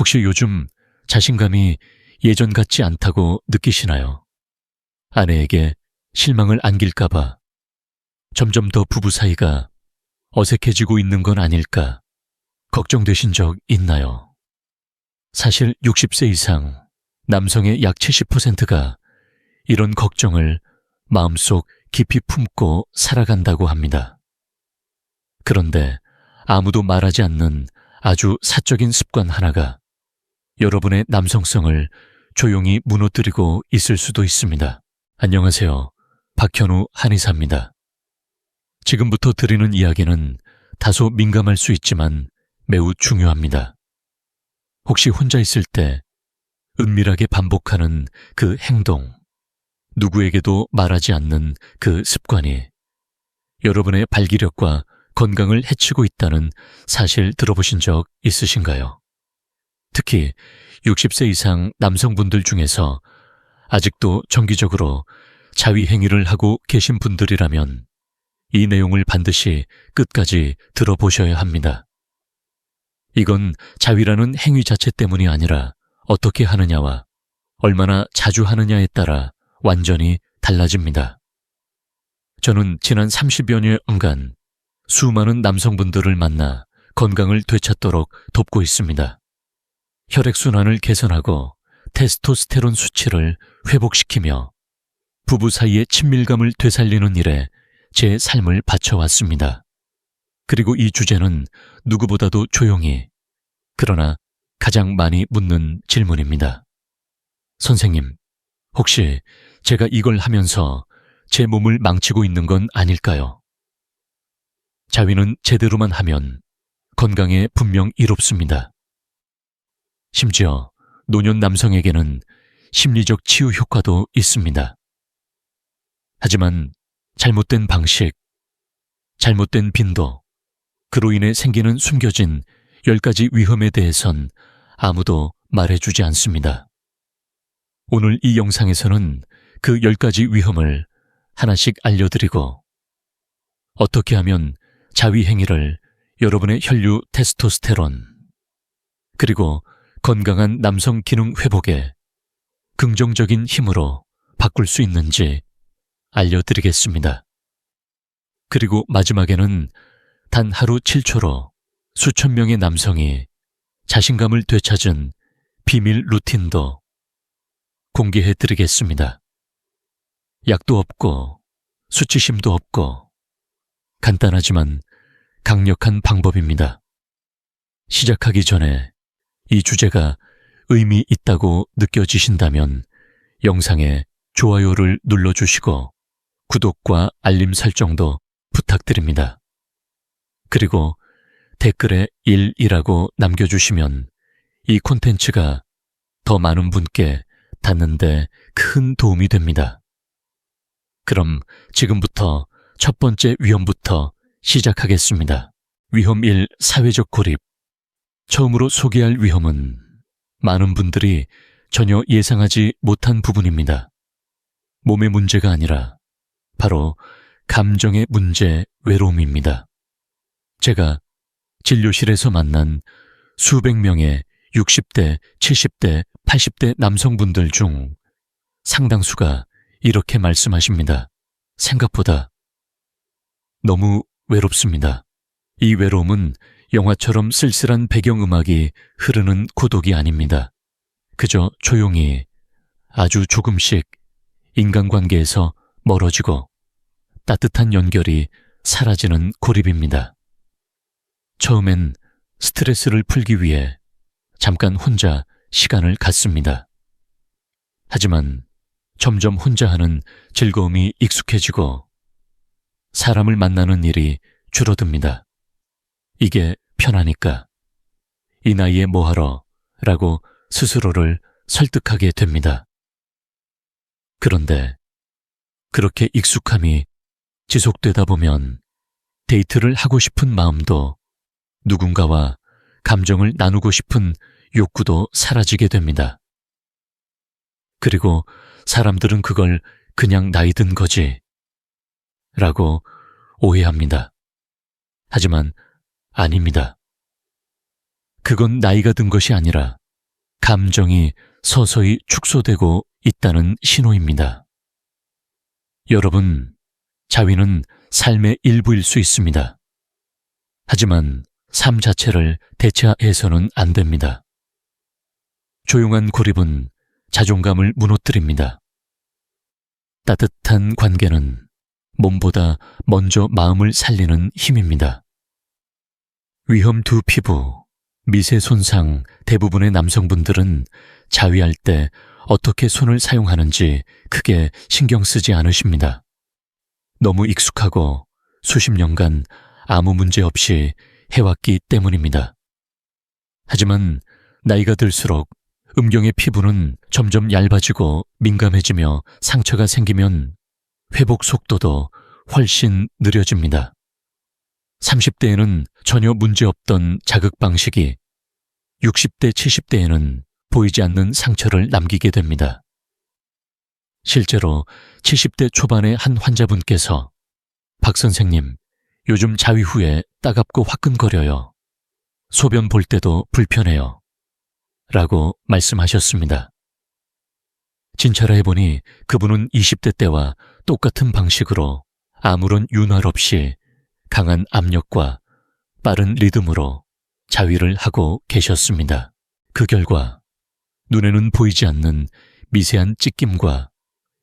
혹시 요즘 자신감이 예전 같지 않다고 느끼시나요? 아내에게 실망을 안길까봐 점점 더 부부 사이가 어색해지고 있는 건 아닐까 걱정되신 적 있나요? 사실 60세 이상 남성의 약 70%가 이런 걱정을 마음속 깊이 품고 살아간다고 합니다. 그런데 아무도 말하지 않는 아주 사적인 습관 하나가 여러분의 남성성을 조용히 무너뜨리고 있을 수도 있습니다. 안녕하세요. 박현우 한의사입니다. 지금부터 드리는 이야기는 다소 민감할 수 있지만 매우 중요합니다. 혹시 혼자 있을 때 은밀하게 반복하는 그 행동, 누구에게도 말하지 않는 그 습관이 여러분의 발기력과 건강을 해치고 있다는 사실 들어보신 적 있으신가요? 특히 60세 이상 남성분들 중에서 아직도 정기적으로 자위 행위를 하고 계신 분들이라면 이 내용을 반드시 끝까지 들어보셔야 합니다. 이건 자위라는 행위 자체 때문이 아니라 어떻게 하느냐와 얼마나 자주 하느냐에 따라 완전히 달라집니다. 저는 지난 30여 년간 수많은 남성분들을 만나 건강을 되찾도록 돕고 있습니다. 혈액순환을 개선하고 테스토스테론 수치를 회복시키며 부부 사이의 친밀감을 되살리는 일에 제 삶을 바쳐왔습니다. 그리고 이 주제는 누구보다도 조용히, 그러나 가장 많이 묻는 질문입니다. 선생님, 혹시 제가 이걸 하면서 제 몸을 망치고 있는 건 아닐까요? 자위는 제대로만 하면 건강에 분명 이롭습니다. 심지어 노년 남성에게는 심리적 치유 효과도 있습니다. 하지만 잘못된 방식, 잘못된 빈도, 그로 인해 생기는 숨겨진 10가지 위험에 대해선 아무도 말해주지 않습니다. 오늘 이 영상에서는 그 10가지 위험을 하나씩 알려드리고 어떻게 하면 자위 행위를 여러분의 혈류 테스토스테론 그리고 건강한 남성 기능 회복에 긍정적인 힘으로 바꿀 수 있는지 알려드리겠습니다. 그리고 마지막에는 단 하루 7초로 수천 명의 남성이 자신감을 되찾은 비밀 루틴도 공개해드리겠습니다. 약도 없고 수치심도 없고 간단하지만 강력한 방법입니다. 시작하기 전에 이 주제가 의미 있다고 느껴지신다면 영상에 좋아요를 눌러주시고 구독과 알림 설정도 부탁드립니다. 그리고 댓글에 1이라고 남겨주시면 이 콘텐츠가 더 많은 분께 닿는데 큰 도움이 됩니다. 그럼 지금부터 첫 번째 위험부터 시작하겠습니다. 위험 1. 사회적 고립. 처음으로 소개할 위험은 많은 분들이 전혀 예상하지 못한 부분입니다. 몸의 문제가 아니라 바로 감정의 문제, 외로움입니다. 제가 진료실에서 만난 수백 명의 60대, 70대, 80대 남성분들 중 상당수가 이렇게 말씀하십니다. 생각보다 너무 외롭습니다. 이 외로움은 영화처럼 쓸쓸한 배경음악이 흐르는 고독이 아닙니다. 그저 조용히 아주 조금씩 인간관계에서 멀어지고 따뜻한 연결이 사라지는 고립입니다. 처음엔 스트레스를 풀기 위해 잠깐 혼자 시간을 갖습니다. 하지만 점점 혼자 하는 즐거움이 익숙해지고 사람을 만나는 일이 줄어듭니다. 이게 편하니까 이 나이에 뭐하러 라고 스스로를 설득하게 됩니다. 그런데 그렇게 익숙함이 지속되다 보면 데이트를 하고 싶은 마음도 누군가와 감정을 나누고 싶은 욕구도 사라지게 됩니다. 그리고 사람들은 그걸 그냥 나이 든 거지 라고 오해합니다. 하지만 아닙니다. 그건 나이가 든 것이 아니라 감정이 서서히 축소되고 있다는 신호입니다. 여러분, 자위는 삶의 일부일 수 있습니다. 하지만 삶 자체를 대체해서는 안 됩니다. 조용한 고립은 자존감을 무너뜨립니다. 따뜻한 관계는 몸보다 먼저 마음을 살리는 힘입니다. 위험 두 피부, 미세 손상 대부분의 남성분들은 자위할 때 어떻게 손을 사용하는지 크게 신경 쓰지 않으십니다. 너무 익숙하고 수십 년간 아무 문제 없이 해왔기 때문입니다. 하지만 나이가 들수록 음경의 피부는 점점 얇아지고 민감해지며 상처가 생기면 회복 속도도 훨씬 느려집니다. 30대에는 전혀 문제없던 자극 방식이 60대, 70대에는 보이지 않는 상처를 남기게 됩니다. 실제로 70대 초반의 한 환자분께서 박 선생님, 요즘 자위 후에 따갑고 화끈거려요. 소변 볼 때도 불편해요. 라고 말씀하셨습니다. 진찰해보니 그분은 20대 때와 똑같은 방식으로 아무런 윤활 없이 강한 압력과 빠른 리듬으로 자위를 하고 계셨습니다. 그 결과 눈에는 보이지 않는 미세한 찢김과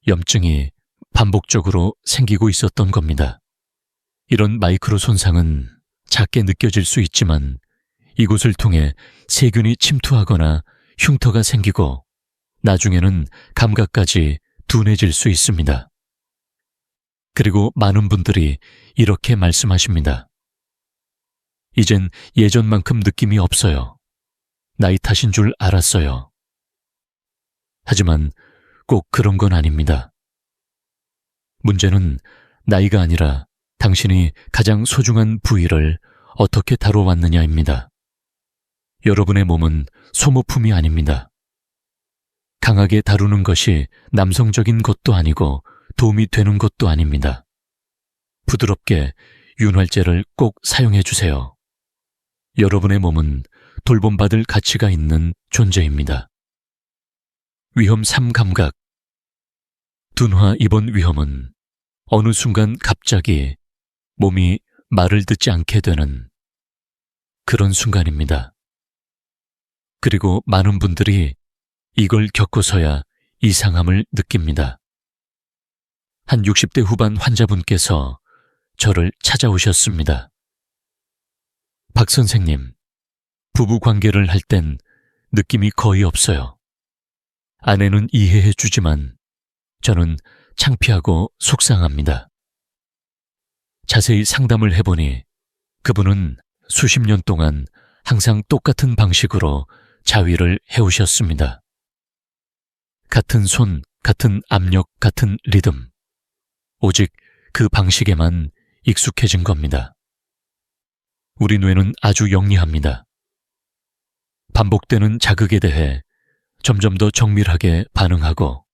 염증이 반복적으로 생기고 있었던 겁니다. 이런 마이크로 손상은 작게 느껴질 수 있지만 이곳을 통해 세균이 침투하거나 흉터가 생기고 나중에는 감각까지 둔해질 수 있습니다. 그리고 많은 분들이 이렇게 말씀하십니다. 이젠 예전만큼 느낌이 없어요. 나이 탓인 줄 알았어요. 하지만 꼭 그런 건 아닙니다. 문제는 나이가 아니라 당신이 가장 소중한 부위를 어떻게 다뤄왔느냐입니다. 여러분의 몸은 소모품이 아닙니다. 강하게 다루는 것이 남성적인 것도 아니고 도움이 되는 것도 아닙니다. 부드럽게 윤활제를 꼭 사용해 주세요. 여러분의 몸은 돌봄받을 가치가 있는 존재입니다. 위험 3감각. 둔화 입원 위험은 어느 순간 갑자기 몸이 말을 듣지 않게 되는 그런 순간입니다. 그리고 많은 분들이 이걸 겪고서야 이상함을 느낍니다. 한 60대 후반 환자분께서 저를 찾아오셨습니다. 박 선생님, 부부 관계를 할 땐 느낌이 거의 없어요. 아내는 이해해 주지만 저는 창피하고 속상합니다. 자세히 상담을 해보니 그분은 수십 년 동안 항상 똑같은 방식으로 자위를 해오셨습니다. 같은 손, 같은 압력, 같은 리듬. 오직 그 방식에만 익숙해진 겁니다. 우리 뇌는 아주 영리합니다. 반복되는 자극에 대해 점점 더 정밀하게 반응하고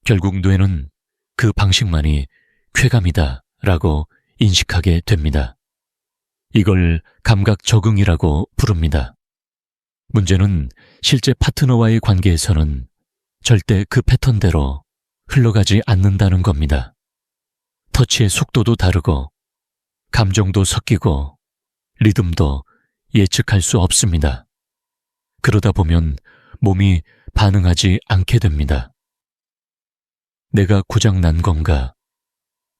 결국 뇌는 그 방식만이 쾌감이다 라고 인식하게 됩니다. 이걸 감각 적응이라고 부릅니다. 문제는 실제 파트너와의 관계에서는 절대 그 패턴대로 흘러가지 않는다는 겁니다. 터치의 속도도 다르고 감정도 섞이고 리듬도 예측할 수 없습니다. 그러다 보면 몸이 반응하지 않게 됩니다. 내가 고장 난 건가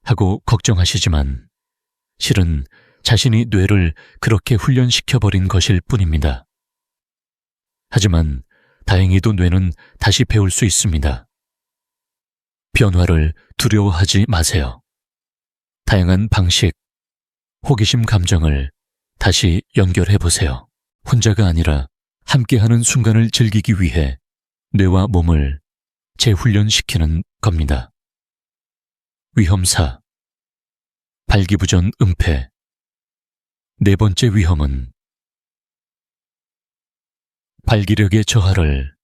하고 걱정하시지만 실은 자신이 뇌를 그렇게 훈련시켜버린 것일 뿐입니다. 하지만 다행히도 뇌는 다시 배울 수 있습니다. 변화를 두려워하지 마세요. 다양한 방식, 호기심 감정을 다시 연결해 보세요. 혼자가 아니라 함께하는 순간을 즐기기 위해 뇌와 몸을 재훈련시키는 겁니다. 위험 4. 발기부전 은폐. 네 번째 위험은 발기력의 저하를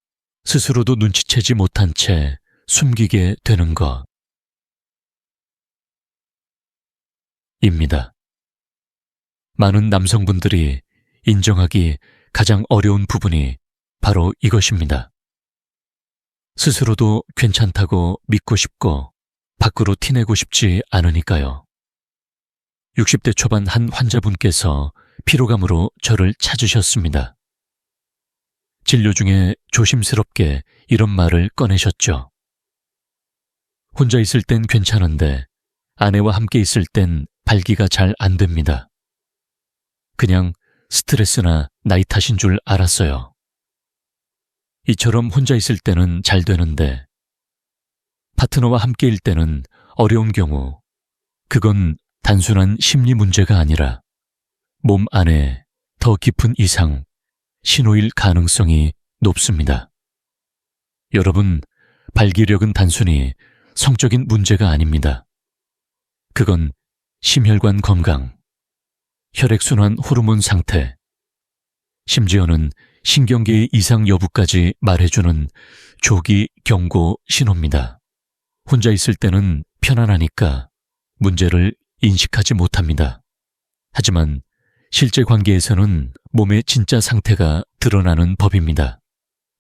스스로도 눈치채지 못한 채 숨기게 되는 것입니다. 많은 남성분들이 인정하기 가장 어려운 부분이 바로 이것입니다. 스스로도 괜찮다고 믿고 싶고 밖으로 티내고 싶지 않으니까요. 60대 초반 한 환자분께서 피로감으로 저를 찾으셨습니다. 진료 중에 조심스럽게 이런 말을 꺼내셨죠. 혼자 있을 땐 괜찮은데 아내와 함께 있을 땐 발기가 잘 안 됩니다. 그냥 스트레스나 나이 탓인 줄 알았어요. 이처럼 혼자 있을 때는 잘 되는데 파트너와 함께일 때는 어려운 경우 그건 단순한 심리 문제가 아니라 몸 안에 더 깊은 이상, 신호일 가능성이 높습니다. 여러분, 발기력은 단순히 성적인 문제가 아닙니다. 그건 심혈관 건강, 혈액순환 호르몬 상태, 심지어는 신경계의 이상 여부까지 말해주는 조기 경고 신호입니다. 혼자 있을 때는 편안하니까 문제를 인식하지 못합니다. 하지만 실제 관계에서는 몸의 진짜 상태가 드러나는 법입니다.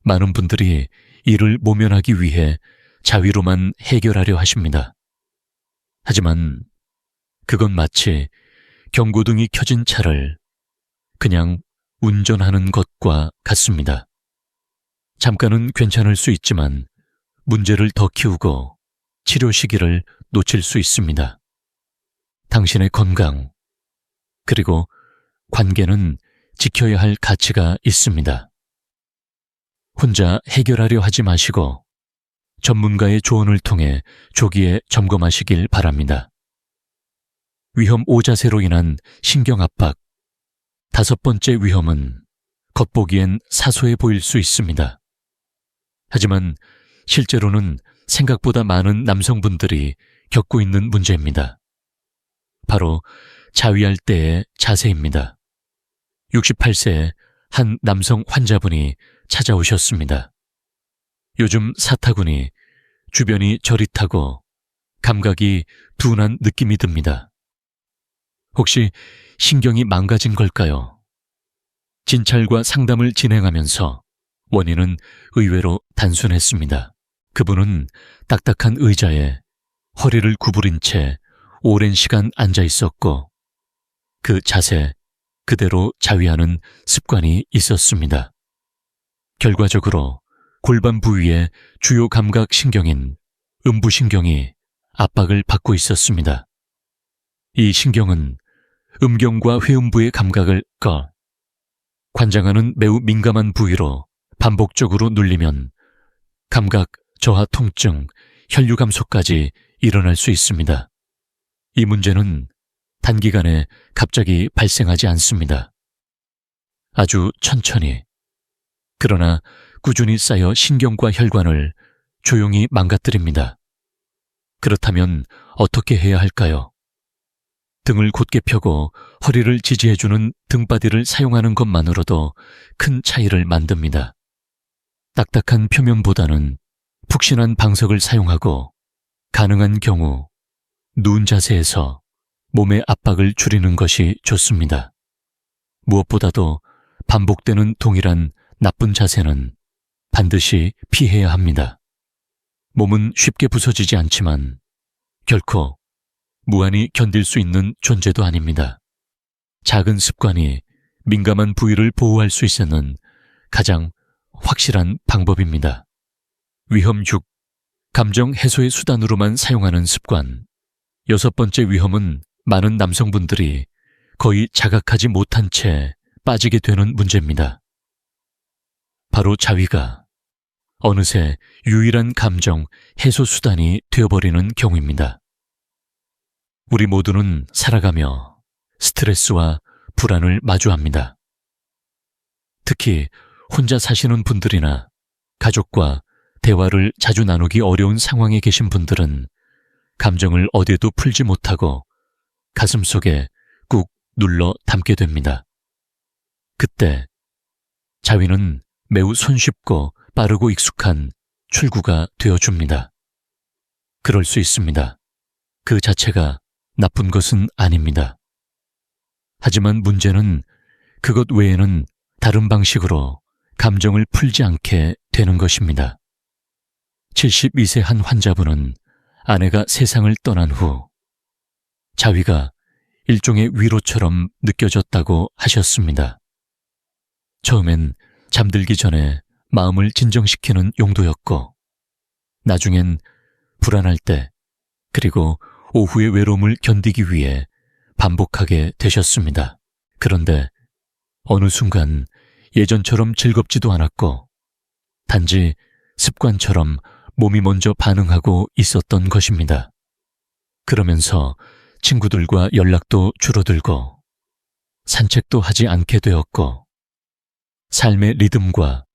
많은 분들이 이를 모면하기 위해 자위로만 해결하려 하십니다. 하지만 그건 마치 경고등이 켜진 차를 그냥 운전하는 것과 같습니다. 잠깐은 괜찮을 수 있지만 문제를 더 키우고 치료 시기를 놓칠 수 있습니다. 당신의 건강, 그리고 관계는 지켜야 할 가치가 있습니다. 혼자 해결하려 하지 마시고 전문가의 조언을 통해 조기에 점검하시길 바랍니다. 위험 오자세로 인한 신경압박. 5번째 위험은 겉보기엔 사소해 보일 수 있습니다. 하지만 실제로는 생각보다 많은 남성분들이 겪고 있는 문제입니다. 바로 자위할 때의 자세입니다. 68세의 한 남성 환자분이 찾아오셨습니다. 요즘 사타구니, 주변이 저릿하고 감각이 둔한 느낌이 듭니다. 혹시 신경이 망가진 걸까요? 진찰과 상담을 진행하면서 원인은 의외로 단순했습니다. 그분은 딱딱한 의자에 허리를 구부린 채 오랜 시간 앉아 있었고 그 자세 그대로 자위하는 습관이 있었습니다. 결과적으로 골반 부위의 주요 감각 신경인 음부신경이 압박을 받고 있었습니다. 이 신경은 음경과 회음부의 감각을 관장하는 매우 민감한 부위로 반복적으로 눌리면 감각, 저하 통증, 혈류 감소까지 일어날 수 있습니다. 이 문제는 단기간에 갑자기 발생하지 않습니다. 아주 천천히, 그러나 꾸준히 쌓여 신경과 혈관을 조용히 망가뜨립니다. 그렇다면 어떻게 해야 할까요? 등을 곧게 펴고 허리를 지지해주는 등바디를 사용하는 것만으로도 큰 차이를 만듭니다. 딱딱한 표면보다는 푹신한 방석을 사용하고 가능한 경우 누운 자세에서 몸의 압박을 줄이는 것이 좋습니다. 무엇보다도 반복되는 동일한 나쁜 자세는 반드시 피해야 합니다. 몸은 쉽게 부서지지 않지만 결코 무한히 견딜 수 있는 존재도 아닙니다. 작은 습관이 민감한 부위를 보호할 수 있는 가장 확실한 방법입니다. 위험 6. 감정 해소의 수단으로만 사용하는 습관. 6번째 위험은 많은 남성분들이 거의 자각하지 못한 채 빠지게 되는 문제입니다. 바로 자위가 어느새 유일한 감정 해소 수단이 되어버리는 경우입니다. 우리 모두는 살아가며 스트레스와 불안을 마주합니다. 특히 혼자 사시는 분들이나 가족과 대화를 자주 나누기 어려운 상황에 계신 분들은 감정을 어디에도 풀지 못하고 가슴속에 꾹 눌러 담게 됩니다. 그때 자위는 매우 손쉽고 빠르고 익숙한 출구가 되어줍니다. 그럴 수 있습니다. 그 자체가 나쁜 것은 아닙니다. 하지만 문제는 그것 외에는 다른 방식으로 감정을 풀지 않게 되는 것입니다. 72세 한 환자분은 아내가 세상을 떠난 후 자위가 일종의 위로처럼 느껴졌다고 하셨습니다. 처음엔 잠들기 전에 마음을 진정시키는 용도였고, 나중엔 불안할 때, 그리고 오후의 외로움을 견디기 위해 반복하게 되셨습니다. 그런데 어느 순간 예전처럼 즐겁지도 않았고, 단지 습관처럼 몸이 먼저 반응하고 있었던 것입니다. 그러면서 친구들과 연락도 줄어들고, 산책도 하지 않게 되었고, 삶의 리듬과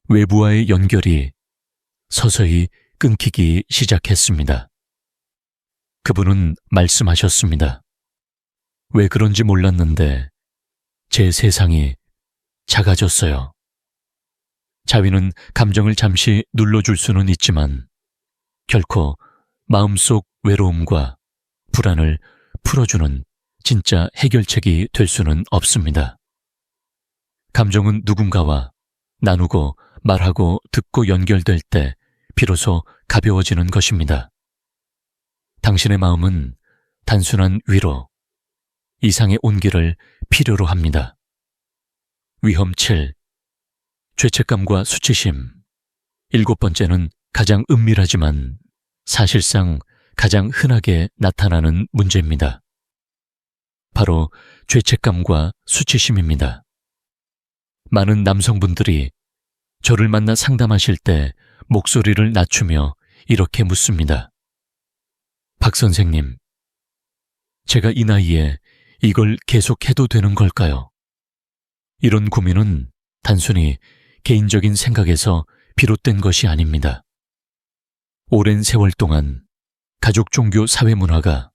외부와의 연결이 서서히 끊기기 시작했습니다. 그분은 말씀하셨습니다. 왜 그런지 몰랐는데 제 세상이 작아졌어요. 자위는 감정을 잠시 눌러줄 수는 있지만 결코 마음속 외로움과 불안을 풀어주는 진짜 해결책이 될 수는 없습니다. 감정은 누군가와 나누고 말하고 듣고 연결될 때 비로소 가벼워지는 것입니다. 당신의 마음은 단순한 위로, 이상의 온기를 필요로 합니다. 위험 7, 죄책감과 수치심. 7번째는 가장 은밀하지만 사실상 가장 흔하게 나타나는 문제입니다. 바로 죄책감과 수치심입니다. 많은 남성분들이 저를 만나 상담하실 때 목소리를 낮추며 이렇게 묻습니다. 박 선생님, 제가 이 나이에 이걸 계속해도 되는 걸까요? 이런 고민은 단순히 개인적인 생각에서 비롯된 것이 아닙니다. 오랜 세월 동안 가족, 종교, 사회 문화가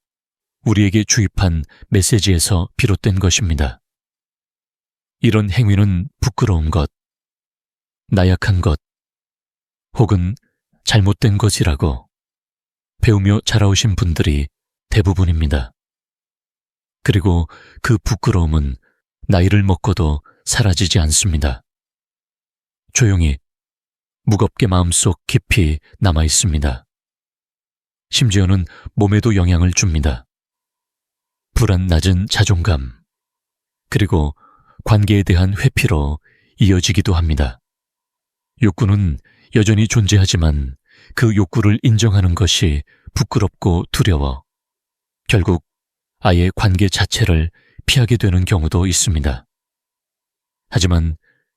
우리에게 주입한 메시지에서 비롯된 것입니다. 이런 행위는 부끄러운 것, 나약한 것, 혹은 잘못된 것이라고 배우며 자라오신 분들이 대부분입니다. 그리고 그 부끄러움은 나이를 먹고도 사라지지 않습니다. 조용히, 무겁게 마음속 깊이 남아 있습니다. 심지어는 몸에도 영향을 줍니다. 불안 낮은 자존감, 그리고 관계에 대한 회피로 이어지기도 합니다. 욕구는 여전히 존재하지만 그 욕구를 인정하는 것이 부끄럽고 두려워 결국 아예 관계 자체를 피하게 되는 경우도 있습니다. 하지만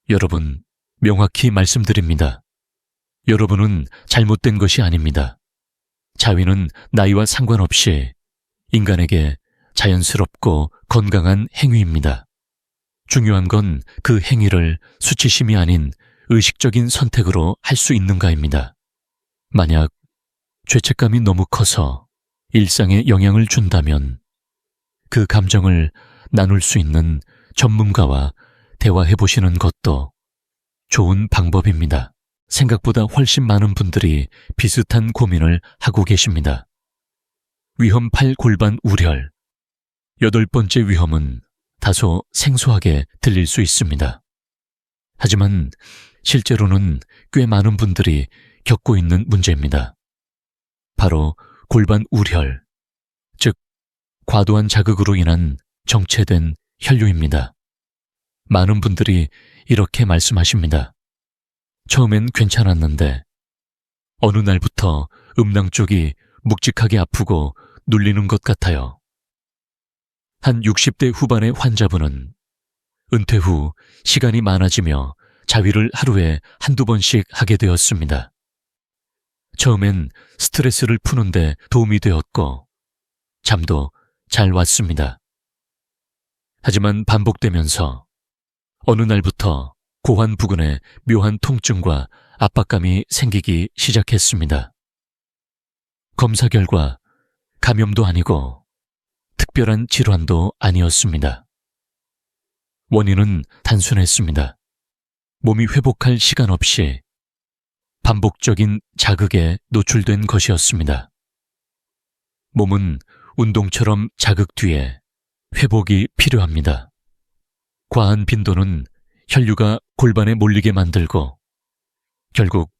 여러분, 명확히 말씀드립니다. 여러분은 잘못된 것이 아닙니다. 자위는 나이와 상관없이 인간에게 자연스럽고 건강한 행위입니다. 중요한 건 그 행위를 수치심이 아닌 의식적인 선택으로 할 수 있는가입니다. 만약 죄책감이 너무 커서 일상에 영향을 준다면 그 감정을 나눌 수 있는 전문가와 대화해 보시는 것도 좋은 방법입니다. 생각보다 훨씬 많은 분들이 비슷한 고민을 하고 계십니다. 위험 8 골반 우열. 8번째 위험은 다소 생소하게 들릴 수 있습니다. 하지만 실제로는 꽤 많은 분들이 겪고 있는 문제입니다. 바로 골반 우열, 즉 과도한 자극으로 인한 정체된 혈류입니다. 많은 분들이 이렇게 말씀하십니다. 처음엔 괜찮았는데 어느 날부터 음낭 쪽이 묵직하게 아프고 눌리는 것 같아요. 한 60대 후반의 환자분은 은퇴 후 시간이 많아지며 자위를 하루에 한두 번씩 하게 되었습니다. 처음엔 스트레스를 푸는데 도움이 되었고 잠도 잘 왔습니다. 하지만 반복되면서 어느 날부터 고환 부근에 묘한 통증과 압박감이 생기기 시작했습니다. 검사 결과 감염도 아니고 특별한 질환도 아니었습니다. 원인은 단순했습니다. 몸이 회복할 시간 없이 반복적인 자극에 노출된 것이었습니다. 몸은 운동처럼 자극 뒤에 회복이 필요합니다. 과한 빈도는 혈류가 골반에 몰리게 만들고 결국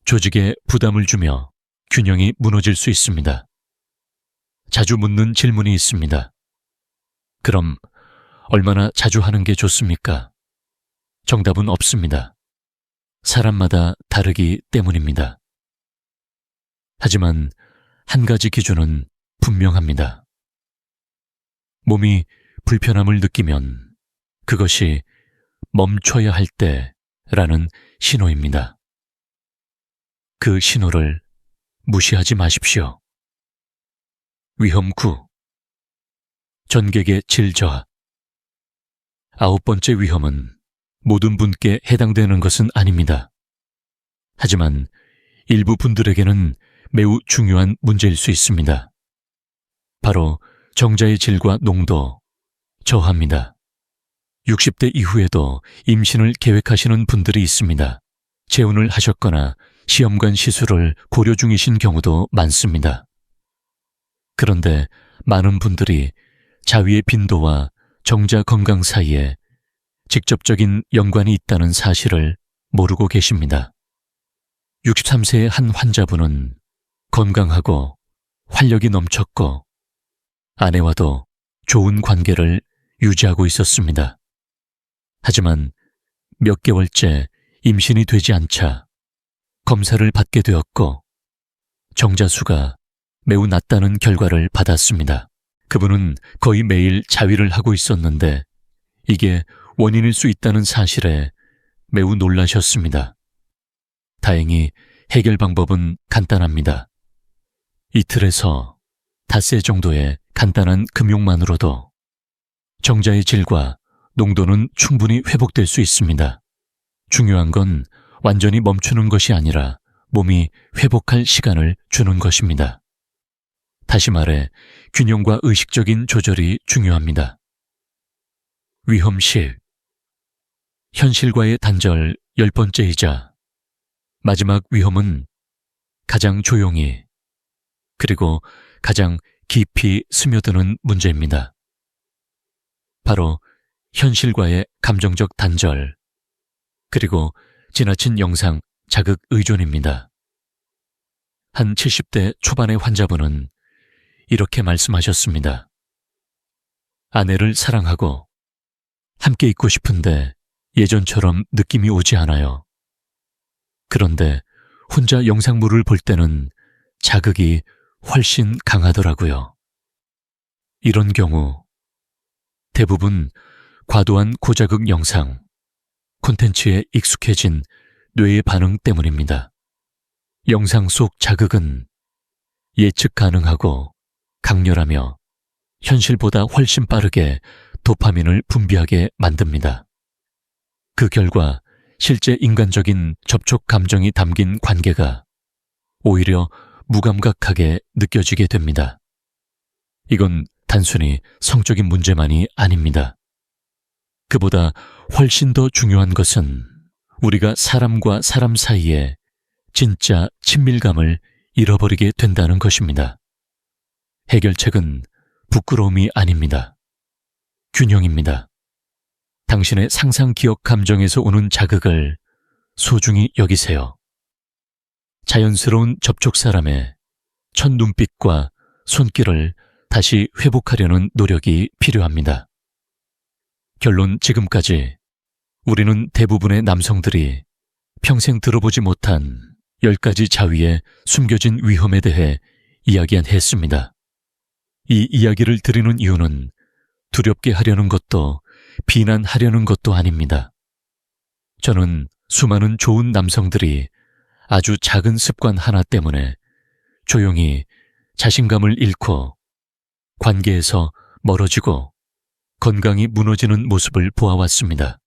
조직에 부담을 주며 균형이 무너질 수 있습니다. 자주 묻는 질문이 있습니다. 그럼 얼마나 자주 하는 게 좋습니까? 정답은 없습니다. 사람마다 다르기 때문입니다. 하지만 한 가지 기준은 분명합니다. 몸이 불편함을 느끼면 그것이 멈춰야 할 때라는 신호입니다. 그 신호를 무시하지 마십시오. 위험 9. 전객의 질 저하. 9번째 위험은 모든 분께 해당되는 것은 아닙니다. 하지만 일부 분들에게는 매우 중요한 문제일 수 있습니다. 바로 정자의 질과 농도, 저하입니다. 60대 이후에도 임신을 계획하시는 분들이 있습니다. 재혼을 하셨거나 시험관 시술을 고려 중이신 경우도 많습니다. 그런데 많은 분들이 자위의 빈도와 정자 건강 사이에 직접적인 연관이 있다는 사실을 모르고 계십니다. 63세의 한 환자분은 건강하고 활력이 넘쳤고 아내와도 좋은 관계를 유지하고 있었습니다. 하지만 몇 개월째 임신이 되지 않자 검사를 받게 되었고 정자수가 매우 낮다는 결과를 받았습니다. 그분은 거의 매일 자위를 하고 있었는데 이게 원인일 수 있다는 사실에 매우 놀라셨습니다. 다행히 해결 방법은 간단합니다. 이틀에서 닷새 정도의 간단한 금욕만으로도 정자의 질과 농도는 충분히 회복될 수 있습니다. 중요한 건 완전히 멈추는 것이 아니라 몸이 회복할 시간을 주는 것입니다. 다시 말해 균형과 의식적인 조절이 중요합니다. 위험 10. 현실과의 단절 10번째이자 마지막 위험은 가장 조용히 그리고 가장 깊이 스며드는 문제입니다. 바로 현실과의 감정적 단절 그리고 지나친 영상 자극 의존입니다. 한 70대 초반의 환자분은 이렇게 말씀하셨습니다. 아내를 사랑하고 함께 있고 싶은데 예전처럼 느낌이 오지 않아요. 그런데 혼자 영상물을 볼 때는 자극이 훨씬 강하더라고요. 이런 경우 대부분 과도한 고자극 영상, 콘텐츠에 익숙해진 뇌의 반응 때문입니다. 영상 속 자극은 예측 가능하고 강렬하며 현실보다 훨씬 빠르게 도파민을 분비하게 만듭니다. 그 결과 실제 인간적인 접촉 감정이 담긴 관계가 오히려 무감각하게 느껴지게 됩니다. 이건 단순히 성적인 문제만이 아닙니다. 그보다 훨씬 더 중요한 것은 우리가 사람과 사람 사이에 진짜 친밀감을 잃어버리게 된다는 것입니다. 해결책은 부끄러움이 아닙니다. 균형입니다. 당신의 상상 기억 감정에서 오는 자극을 소중히 여기세요. 자연스러운 접촉 사람의 첫 눈빛과 손길을 다시 회복하려는 노력이 필요합니다. 결론 지금까지 우리는 대부분의 남성들이 평생 들어보지 못한 10가지 자위의 숨겨진 위험에 대해 이야기했습니다. 이 이야기를 드리는 이유는 두렵게 하려는 것도 비난하려는 것도 아닙니다. 저는 수많은 좋은 남성들이 아주 작은 습관 하나 때문에 조용히 자신감을 잃고 관계에서 멀어지고 건강이 무너지는 모습을 보아왔습니다.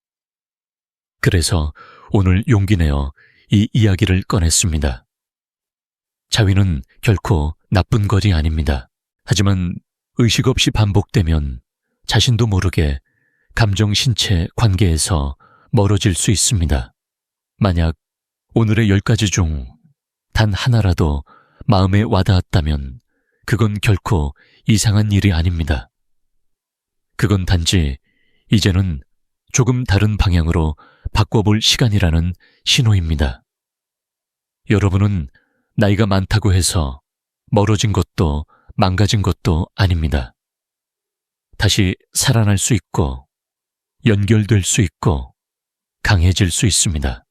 그래서 오늘 용기 내어 이 이야기를 꺼냈습니다. 자위는 결코 나쁜 것이 아닙니다. 하지만 의식 없이 반복되면 자신도 모르게 감정-신체 관계에서 멀어질 수 있습니다. 만약 오늘의 10가지 중 단 하나라도 마음에 와닿았다면 그건 결코 이상한 일이 아닙니다. 그건 단지 이제는 조금 다른 방향으로 바꿔볼 시간이라는 신호입니다. 여러분은 나이가 많다고 해서 멀어진 것도 망가진 것도 아닙니다. 다시 살아날 수 있고 연결될 수 있고 강해질 수 있습니다.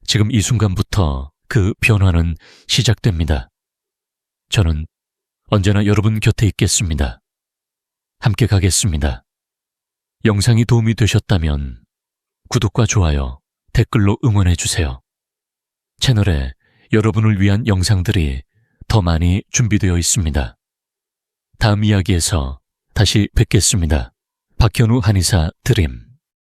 지금 이 순간부터 그 변화는 시작됩니다. 저는 언제나 여러분 곁에 있겠습니다. 함께 가겠습니다. 영상이 도움이 되셨다면 구독과 좋아요, 댓글로 응원해주세요. 채널에 여러분을 위한 영상들이 더 많이 준비되어 있습니다. 다음 이야기에서 다시 뵙겠습니다. 박현우 한의사 드림.